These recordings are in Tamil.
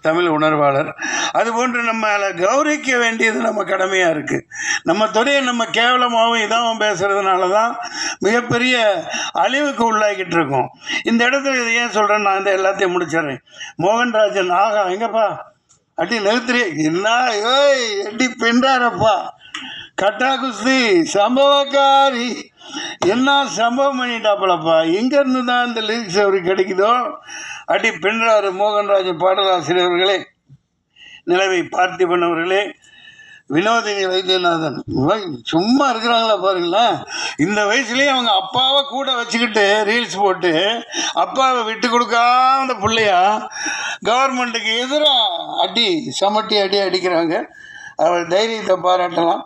தமிழ் உணர்வாளர். அதுபோன்று நம்மளை கௌரவிக்க வேண்டியது நம்ம கடமையாக இருக்குது. நம்ம துறையை நம்ம கேவலமாகவும் இதாகவும் பேசுகிறதுனால தான் மிகப்பெரிய அழிவுக்கு உள்ளாகிட்டு இருக்கோம். இந்த இடத்துல இதை ஏன் சொல்கிறேன்னு நான் இந்த எல்லாத்தையும் முடிச்சிடுறேன். மோகன்ராஜன் ஆகா எங்கப்பா அடி நிறுத்துறே என்ன ஏய் எட்டி பின்றாரப்பா கட்டா குஸ்தி சம்பவக்காரி என்ன சம்பவம் பண்ணிட்டாப்பலப்பா. எங்கேருந்து தான் இந்த லிரிக்ஸ் அவருக்கு கிடைக்குதோ அடி பின்றாரு மோகன்ராஜன் பாடலாசிரியர்களே, நிலவை பார்த்திபன் அவர்களே, வினோதினி வைத்தியநாதன் சும்மா இருக்கிறாங்களா பாருங்களேன். இந்த வயசுலேயே அவங்க அப்பாவை கூட வச்சுக்கிட்டு ரீல்ஸ் போட்டு அப்பாவை விட்டு கொடுக்காத பிள்ளையா கவர்மெண்ட்டுக்கு எதிராக அடி சமட்டி அடிக்கிறாங்க. அவர் தைரியத்தை பாராட்டலாம்.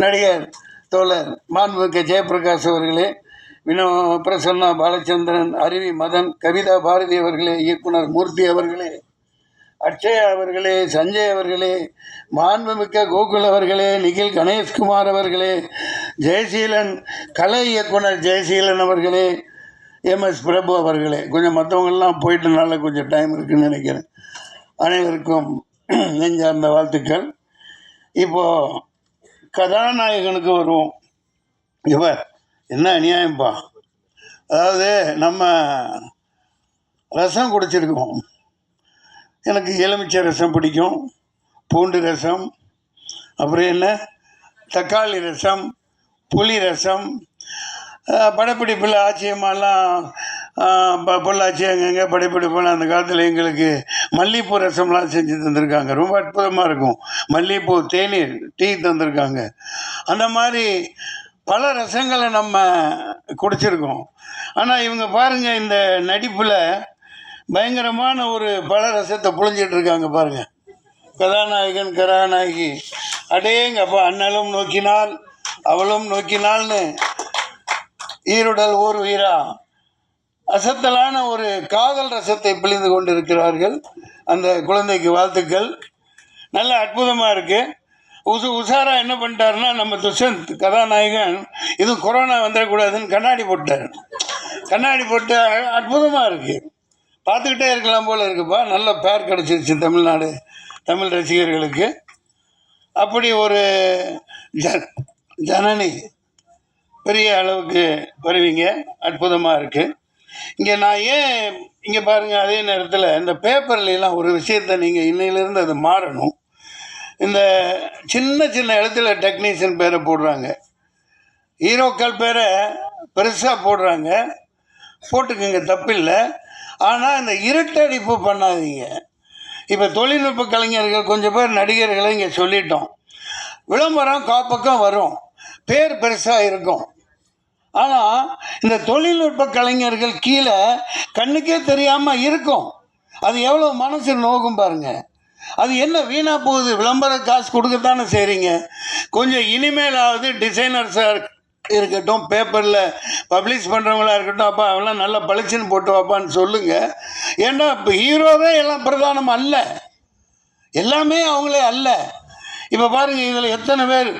நடிகர் தோழர் மாண்புமிக்க ஜெயபிரகாஷ் அவர்களே, பிரசன்னா பாலச்சந்திரன், அருவி மதன், கவிதா பாரதி அவர்களே, இயக்குனர் மூர்த்தி அவர்களே, அட்சயா அவர்களே, சஞ்சய் அவர்களே, மாண்புமிக்க கோகுல் அவர்களே, நிகில் கணேஷ்குமார் அவர்களே, ஜெயசீலன், கலை இயக்குனர் ஜெயசீலன் அவர்களே, எம்எஸ் பிரபு அவர்களே, கொஞ்சம் மற்றவங்கள்லாம் போயிட்டனால கொஞ்சம் டைம் இருக்குதுன்னு நினைக்கிறேன். அனைவருக்கும் நெஞ்சார்ந்த வாழ்த்துக்கள். இப்போது கதாநாயகனுக்கு வருவோம். இவர் என்ன அநியாயம்ப்பா. அதாவது நம்ம ரசம் குடிச்சிருக்கோம். எனக்கு எலுமிச்சை ரசம் பிடிக்கும், பூண்டு ரசம், அப்புறம் என்ன தக்காளி ரசம், புளி ரசம், படப்பிடிப்பில் ஆச்சரியமாலாம் பொள்ளாச்சி அங்கங்கே படப்பிடிப்பெல்லாம் அந்த காலத்தில் எங்களுக்கு மல்லிகைப்பூ ரசம்லாம் செஞ்சு தந்திருக்காங்க. ரொம்ப அற்புதமாக இருக்கும். மல்லிகைப்பூ தேநீர் டீ தந்திருக்காங்க. அந்த மாதிரி பல ரசங்களை நம்ம குடிச்சிருக்கோம். ஆனால் இவங்க பாருங்கள், இந்த நடிப்பில் பயங்கரமான ஒரு பல ரசத்தை புழிஞ்சிட்டு இருக்காங்க பாருங்கள். கதாநாயகன் கதாநாயகி அடேங்கப்பா, அண்ணலும் நோக்கினாள் அவளும் நோக்கினாள்னு ஈருடல் ஓர் வீரா அசத்தலான ஒரு காதல் ரசத்தை பிழிந்து கொண்டிருக்கிறார்கள். அந்த குழந்தைக்கு வாழ்த்துக்கள். நல்ல அற்புதமாக இருக்குது. உஷாரா என்ன பண்ணிட்டாருன்னா, நம்ம துஷ்யந்த் கதாநாயகன் இது கொரோனா வந்துடக்கூடாதுன்னு கண்ணாடி போட்டார். கண்ணாடி போட்டு அற்புதமாக இருக்குது, பார்த்துக்கிட்டே இருக்கலாம் போல் இருக்குப்பா. நல்ல பேர் கிடச்சிருச்சு தமிழ்நாடு தமிழ் ரசிகர்களுக்கு. அப்படி ஒரு ஜனனி பெரிய அளவுக்கு வருவீங்க, அற்புதமாக இருக்குது. இங்கே நான் ஏன் இங்கே பாருங்கள், அதே நேரத்தில் இந்த பேப்பர்லாம் ஒரு விஷயத்தை நீங்கள் இன்னையிலேருந்து அது மாறணும். இந்த சின்ன சின்ன இடத்துல டெக்னீஷியன் பேரை போடுறாங்க, ஹீரோக்கள் பேரை பெருசாக போடுறாங்க, போட்டுக்குங்க தப்பில்லை. ஆனால் இந்த இருட்டடிப்பு பண்ணாதீங்க. இப்போ தொழில்நுட்ப கலைஞர்கள் கொஞ்சம் பேர் நடிகர்களை இங்கே சொல்லிட்டோம். விளம்பரம் காப்பக்கம் வரும், பேர் பெருசாக இருக்கும். ஆனால் இந்த தொழில்நுட்ப கலைஞர்கள் கீழே கண்ணுக்கே தெரியாமல் இருக்கும். அது எவ்வளோ மனசு நோகும் பாருங்கள். அது என்ன வீணாக போகுது? விளம்பர காசு கொடுக்கத்தானே செய்கிறீங்க. கொஞ்சம் இனிமேலாவது டிசைனர்ஸாக இருக்கட்டும், பேப்பரில் பப்ளிஷ் பண்ணுறவங்களா இருக்கட்டும், அப்பா அவெல்லாம் நல்லா பளிச்சுன்னு போட்டு வாப்பான்னு சொல்லுங்கள். ஏன்னா இப்போ ஹீரோவே எல்லாம் பிரதானம் அல்ல, எல்லாமே அவங்களே அல்ல. இப்போ பாருங்கள், இதில் எத்தனை பேர்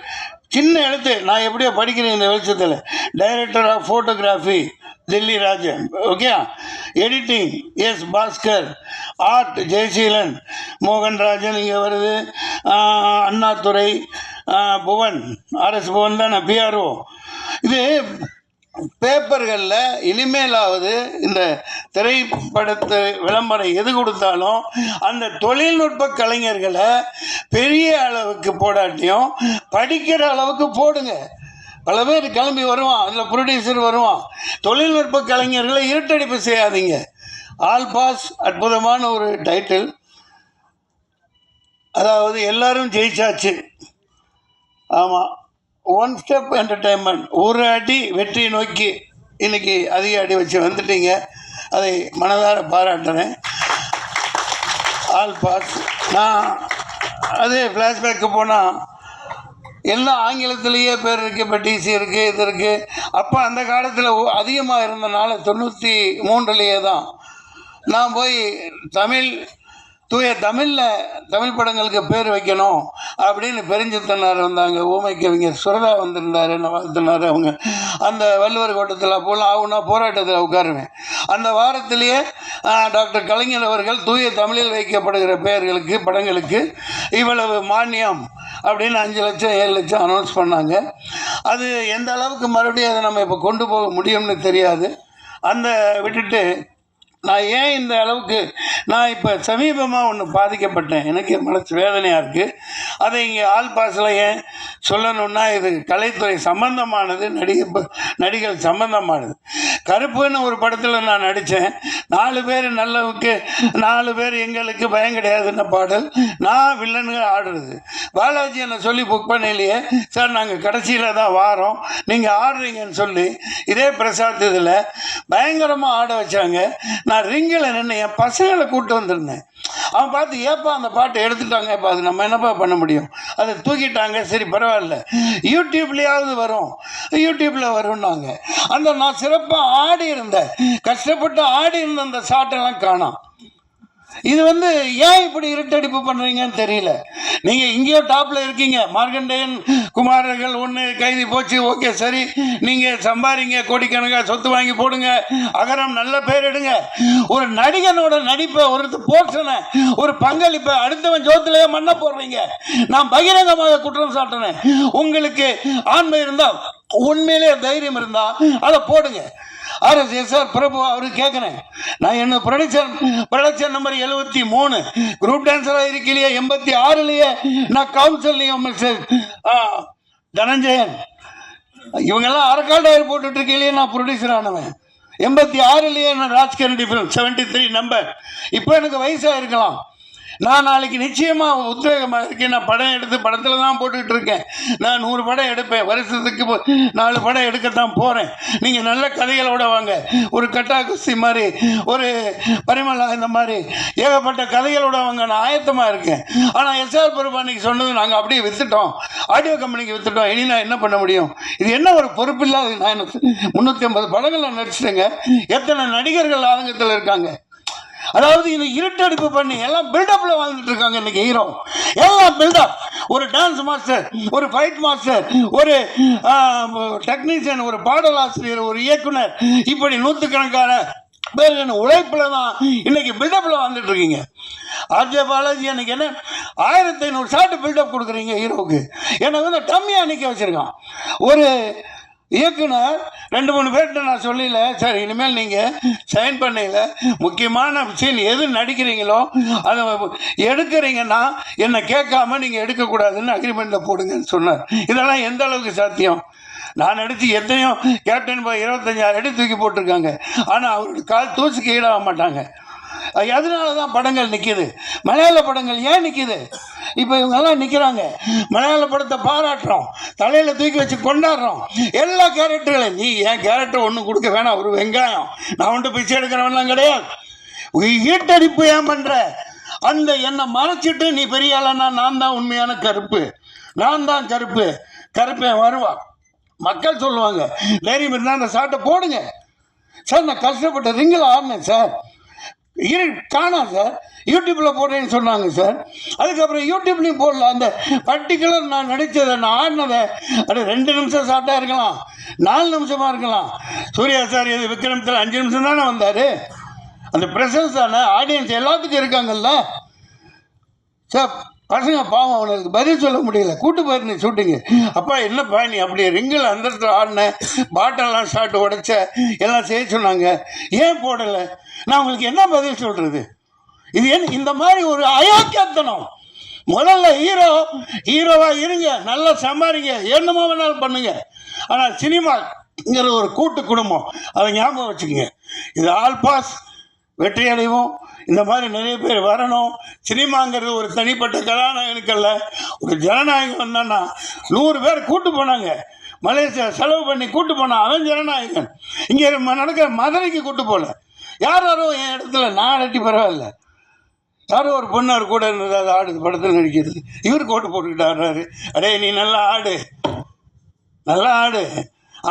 சின்ன எழுத்து நான் எப்படியோ படிக்கிறேன் இந்த வெளிச்சத்தில். Director of photography Thilli Rajan, okay. Editing S Bhaskar, art Jayaseelan, Mohanrajan இங்கே வருது, அண்ணாதுரை, புவன், ஆர்எஸ் புவன் தான் பிஆர்ஓ. இது பேப்பர்களில் இனிமேலாவது இந்த திரைப்படத்தை விளம்பரம் எது கொடுத்தாலும் அந்த தொழில்நுட்ப கலைஞர்களை பெரிய அளவுக்கு போடாட்டியும் படிக்கிற அளவுக்கு போடுங்க. பல பேர் கிளம்பி வருவான், அதில் ப்ரொடியூசர் வருவான். தொழில்நுட்ப கலைஞர்களை இருட்டடிப்பு செய்யாதீங்க. ஆல் பாஸ் அற்புதமான ஒரு டைட்டில். அதாவது எல்லாரும் ஜெயிச்சாச்சு. ஆமாம், ஒன் ஸ்டெப் என்டர்டெயின்மெண்ட், ஒரு அடி வெற்றி நோக்கி இன்றைக்கி அதிக அடி வச்சு வந்துட்டீங்க. அதை மனதார பாராட்டுறேன். All pass. நான் அது ஃப்ளாஷ்பேக்கு போனால் எல்லாம் ஆங்கிலத்திலேயே பேர் இருக்குது. இப்போ டிசி இருக்குது, இது இருக்குது. அப்போ அந்த காலத்தில் அதிகமாக இருந்தனால 93 தான் நான் போய் தமிழ் தூய தமிழ் படங்களுக்கு பேர் வைக்கணும் அப்படின்னு பெருஞ்சித்தனார் வந்தாங்க, ஊமை கவிஞர் சுரதா வந்திருந்தார், என்ன வாழ்த்தினார். அவங்க அந்த வள்ளுவர் கோட்டத்தில் அப்போலாம் ஆகுனா போராட்டத்தில் உட்காருவேன். அந்த வாரத்திலேயே டாக்டர் கலைஞர் அவர்கள் தூய தமிழில் வைக்கப்படுகிற பெயர்களுக்கு படங்களுக்கு இவ்வளவு மானியம் அப்படின்னு 5 லட்சம் 7 லட்சம் அனௌன்ஸ் பண்ணாங்க. அது எந்த அளவுக்கு மறுபடியும் அதை நம்ம இப்போ கொண்டு போக முடியும்னு தெரியாது. அந்த விட்டுட்டு நான் ஏன் இந்த அளவுக்கு நான் இப்போ சமீபமாக ஒன்று பாதிக்கப்பட்டேன், எனக்கு மனசு வேதனையாக இருக்குது. அதை இங்கே ஆல் பாஸில் ஏன் சொல்லணுன்னா, இது கலைத்துறை சம்பந்தமானது, நடிகர் சம்பந்தமானது. கருப்புன்னு ஒரு படத்தில் நான் நடித்தேன். 4 பேர் நல்லவுக்கு 4 பேர் எங்களுக்கு பயம் கிடையாதுன்னு பாடல், நான் வில்லனுங்க ஆடுறது. பாலாஜி என்னை சொல்லி புக் பண்ணலையே சார், நாங்கள் கடைசியில் தான் வாரோம், நீங்கள் ஆடுறீங்கன்னு சொல்லி இதே பிரசாத் இதில் பயங்கரமாக ஆட வச்சாங்க. நான் ரிங்கில் நின்று என் பசங்களை கூப்பிட்டு வந்திருந்தேன். அவன் பார்த்து ஏப்பா அந்த பாட்டை எடுத்துட்டாங்க, இப்போ அது நம்ம என்னப்பா பண்ண முடியும், அதை தூக்கிட்டாங்க, சரி பரவாயில்ல யூடியூப்லேயாவது வரும், யூடியூப்பில் வரும்னாங்க. அந்த நான் சிறப்பாக ஆடி இருந்தேன், கஷ்டப்பட்டு ஆடி இருந்த அந்த ஷாட்டெல்லாம் காணோம். இது ஏன் இப்படி இருட்டடிப்பு பண்ணுறீங்கன்னு தெரியல. நீங்கள் இங்கேயோ டாப்பில் இருக்கீங்க, மார்க்கண்டேயன் குமாரர்கள் ஒன்று கைதி போச்சு, ஓகே சரி, நீங்கள் சம்பாதிங்க, கோடிக்கணக்காக சொத்து வாங்கி போடுங்க, அகரம் நல்ல பேர் எடுங்க. ஒரு நடிகனோட நடிப்பை, ஒரு போர்ஷனை, ஒரு பங்களிப்பை அடுத்தவன் ஜோத்திலேயே மண்ண போடுறீங்க. நான் பகிரங்கமாக குற்றம் சாட்டினேன். உங்களுக்கு ஆண்மை இருந்தால், உண்மையிலே தைரியம் இருந்தால் அதை போடுங்க. RSSR பிரபு அவரு கேட்குறேன், நான் என்ன ப்ரொடக்ஷன் நம்பர் 73 குரூப் டான்ஸராக இருக்கலையே, 86லேயே நான் கவுன்சிலையும் தனஞ்சயன் இவங்கெல்லாம் அரக்கால்டாயர் போட்டுட்டு இருக்கையிலேயே நான் ப்ரொடியூசர் ஆனவன். 86லேயே நான் ராஜ்கரண்டி ஃபிலிம் 73 நம்பர். இப்போ எனக்கு வயசாக இருக்கலாம், நான் நாளைக்கு நிச்சயமாக உத்வேகமாக இருக்கேன். நான் படம் எடுத்து படத்தில் தான் போட்டுக்கிட்டு இருக்கேன். நான் 100 படம் எடுப்பேன், வருஷத்துக்கு 4 படம் எடுக்கத்தான் போகிறேன். நீங்கள் நல்ல கதைகளோடு வாங்க, ஒரு கட்டா குஸ்தி மாதிரி, ஒரு பரிமளா, இந்த மாதிரி ஏகப்பட்ட கதைகளோட வாங்க, நான் ஆயத்தமாக இருக்கேன். ஆனால் SR பிரபு அன்னைக்கு சொன்னது நாங்கள் அப்படியே விற்றுட்டோம், ஆடியோ கம்பெனிக்கு விற்றுட்டோம், இனி நான் என்ன பண்ண முடியும், இது என்ன ஒரு பொறுப்பு இல்லாத. நான் 350 படங்கள் நான் நடிச்சிட்டேங்க. எத்தனை நடிகர்கள் ஆதங்கத்தில் இருக்காங்க. அதாவது இது இருட்டடிப்பு பண்ணி எல்லாம் பில்டப்ல வாழ்ந்துட்டு இருக்காங்க இன்னைக்கு ஹீரோ. எல்லாம் பில்டப். ஒரு டான்ஸ் மாஸ்டர், ஒரு ஃபைட் மாஸ்டர், ஒரு டெக்னீஷியன், ஒரு பாடலாசிரியர், ஒரு இயக்குனர், இப்படி 100கணக்கான பேர் உழைப்புல தான் இன்னைக்கு பில்டப்ல வாழ்ந்துட்டு இருக்கீங்க. RJ பாலாஜி அன்னைக்கு என்ன 1500 ஷாட் பில்டப் கொடுக்குறீங்க ஹீரோவுக்கு. எனக்கு டம்மியாக நிற்க வச்சிருக்கான் ஒரு இயக்குனர். 2-3 பேர்கிட்ட நான் சொல்லல, சார் இனிமேல் நீங்கள் சைன் பண்ணல, முக்கியமான சீன் எது நடிக்கிறீங்களோ அதை எடுக்கிறீங்கன்னா என்னை கேட்காம நீங்கள் எடுக்கக்கூடாதுன்னு அக்ரிமெண்ட்டில் போடுங்கன்னு சொன்னார். இதெல்லாம் எந்த அளவுக்கு சாத்தியம்? நான் நடித்து எத்தனையோ கேப்டன் 25,000 அடி தூக்கி போட்டிருக்காங்க, ஆனால் அவருடைய கால் தூசிக்கு ஈடாக மாட்டாங்க. அதனால தான் படங்கள் நிற்கிது. மலையாள படங்கள் ஏன் நிற்கிது? இப்போ இவங்கெல்லாம் நிற்கிறாங்க, மலையாள படத்தை பாராட்டுறோம், தலையில் தூக்கி வச்சு கொண்டாடுறோம். எல்லா கேரக்டர்களையும் நீ என் கேரக்டர் ஒன்றும் கொடுக்க வேணாம், ஒரு வெங்காயம், நான் வந்துட்டு பிச்சை எடுக்கிறவன்லாம் கிடையாது. ஈட்டடிப்பு ஏன் பண்ணுற? அந்த என்னை மறைச்சிட்டு நீ பெரிய ஆளனா, நான் தான் உண்மையான கருப்பு, நான் தான் கருப்பு, கருப்பேன் வருவான், மக்கள் சொல்லுவாங்க. தைரியம் இருந்தால் அந்த சாட்டை போடுங்க சார். நான் கஷ்டப்பட்ட ரிங்கில் ஆடினேன் சார், காணாம் சார், யூடியூப்பில் போடுறேன்னு சொன்னாங்க சார். அதுக்கப்புறம் யூடியூப்லேயும் போடல. அந்த பர்டிகுலர் நான் நடித்ததை, நான் ஆடினதை, அது 2 நிமிஷம் ஷார்ட்டாக இருக்கலாம், 4 நிமிஷமாக இருக்கலாம். சூர்யா சார் இது விக்ரமத்தில் 5 நிமிஷம் தானே வந்தார். அந்த ப்ரெசன்ஸ் தானே, ஆடியன்ஸ் எல்லாத்துக்கும் இருக்காங்கல்ல சார். பசங்க பாவம், அவனுக்கு பதில் சொல்ல முடியல. கூட்டு போயிருந்தேன் ஷூட்டிங்கு. அப்பா என்னப்பா நீ அப்படி ரிங்கில் அந்த இடத்துல ஆடின, பாட்டெல்லாம் ஷார்ட் உடைச்ச, எல்லாம் செய்ய சொன்னாங்க, ஏன் போடலை? நான் உங்களுக்கு என்ன பதில் சொல்கிறது? இது இந்த மாதிரி ஒரு அயோக்கியத்தனம். முதல்ல ஹீரோவாக இருங்க, நல்லா சம்பாதிங்க, என்னமோ வேணாலும் பண்ணுங்க. ஆனால் சினிமாங்கிற ஒரு கூட்டு குடும்பம், அதை ஞாபகம் வச்சுக்கோங்க. இது ஆல் பாஸ் வெற்றி அடைவோம். இந்த மாதிரி நிறைய பேர் வரணும். சினிமாங்கிறது ஒரு தனிப்பட்ட கதாநாயகனுக்கல்ல, ஒரு ஜனநாயகம் வந்தான்னா 100 பேர் கூட்டு போனாங்க. மலேசியா செலவு பண்ணி கூட்டு போனான், அவன் ஜனநாயகன். இங்கே நடக்கிற மதுரைக்கு கூட்டு போகல. யாரோ என் இடத்துல நான் அடட்டி பரவாயில்ல, யாரோ ஒரு பொண்ணு அவர் கூட இருந்தது, அது ஆடுது, படத்தில் நடிக்கிறது. இவர் கோட்டு போட்டுக்கிட்டு ஆடுறாரு. அடே நீ நல்லா ஆடு, நல்லா ஆடு,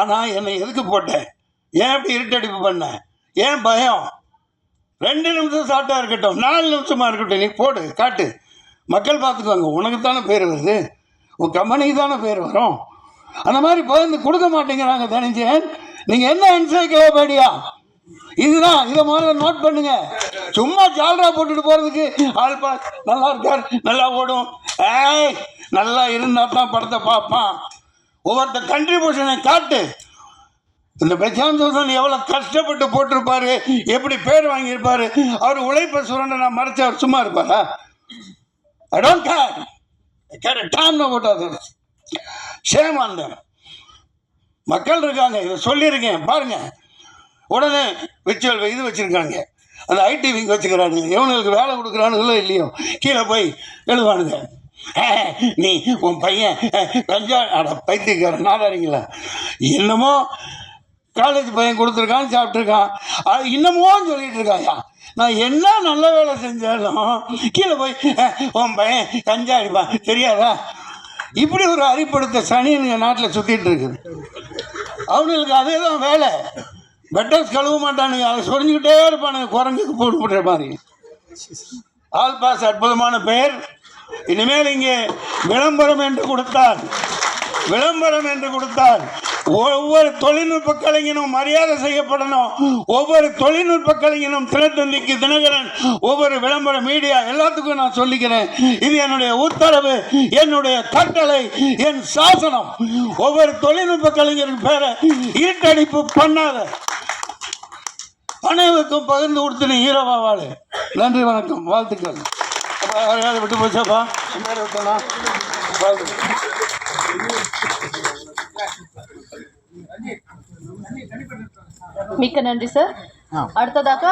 ஆனால் என்னை எதுக்கு போட்ட? ஏன் இப்படி இருட்டடிப்பு பண்ண? ஏன் பயம்? 2 நிமிஷம் ஷார்ட்டாக இருக்கட்டும், 4 நிமிஷமாக இருக்கட்டும், நீ போடு காட்டு, மக்கள் பார்த்துக்குவாங்க. உனக்கு தானே பேர் வருது, உன் கம்பெனிக்கு தானே பேர் வரும். அந்த மாதிரி பகிர்ந்து கொடுக்க மாட்டேங்கிறாங்க தனஞ்சயன். நீங்கள் என்ன என்சைக்ளோபீடியா இதுதான், இதை முதல்ல நோட் பண்ணுங்க. சும்மா ஜால்ரா போட்டுட்டு போகிறதுக்கு ஆள் நல்லா இருக்கார், நல்லா ஓடும், நல்லா இருந்தால் தான் படத்தை பார்ப்பான். ஒவ்வொருத்த கண்ட்ரிபியூஷனை காட்டு. இந்த பிரசாந்த் பூஷன் எவ்வளோ கஷ்டப்பட்டு போட்டிருப்பாரு, எப்படி பேர் வாங்கியிருப்பாரு. அவர் உழைப்பை சுரண்ட நான் மறைச்சு அவர் சும்மா இருப்பாரா? ஐ டோன்ட் கேர் டைம் போட்டாது. ஷேம் அந்த மக்கள் இருக்காங்க, இதை சொல்லியிருக்கேன் பாருங்க. உடனே விர்ச்சுவல் இது வச்சுருக்காங்க, அந்த ஐடி விங் வச்சுக்கிறானுங்க. இவனுங்களுக்கு வேலை கொடுக்குறானுங்களோ இல்லையோ கீழே போய் எழுதுவானுங்க. நீ உன் பையன் கஞ்சா பைத்தியக்காரன் நாடாரிங்களா, என்னமோ காலேஜ் பையன் கொடுத்துருக்கான், சாப்பிட்ருக்கான், அது இன்னமும் சொல்லிட்டு இருக்காயா. நான் என்ன நல்ல வேலை செஞ்சாலும் கீழே போய் உன் பையன் கஞ்சா அடிப்பான் தெரியாதா? இப்படி ஒரு அறிப்படுத்த சனின்னு நாட்டில் சுற்றிட்டு இருக்குது. அவனுங்களுக்கு அதே தான் வேலை. பெட்டர்ஸ் கழுவ மாட்டானுங்க, அதை சொரிஞ்சுக்கிட்டே இருப்பானுங்க, குரங்குக்கு போட்டு மாதிரி. ஆல் பாஸ் அற்புதமான பெயர். இனிமேல் இங்கே விளம்பரம் என்று கொடுத்தால் ஒவ்வொரு தொழில்நுட்ப கலைஞனும் மரியாதை செய்யப்படணும். ஒவ்வொரு தொழில்நுட்ப கலைஞனும் தினத்தந்திக்கு தினகரன், ஒவ்வொரு விளம்பர மீடியா எல்லாத்துக்கும் நான் சொல்லிக்கிறேன். இது என்னுடைய உத்தரவு, என்னுடைய கட்டளை, என் சாசனம். ஒவ்வொரு தொழில்நுட்ப கலைஞருக்கு பேரை ஈட்டடிப்பு பண்ணாத, அனைவருக்கும் பகிர்ந்து கொடுத்து நீ ஹீரோவா வாழு. நன்றி, வணக்கம், வாழ்த்துக்கள். விட்டு போச்சாப்பா, விட்டோம்னா மிக்க நன்றி சார். அடுத்ததாக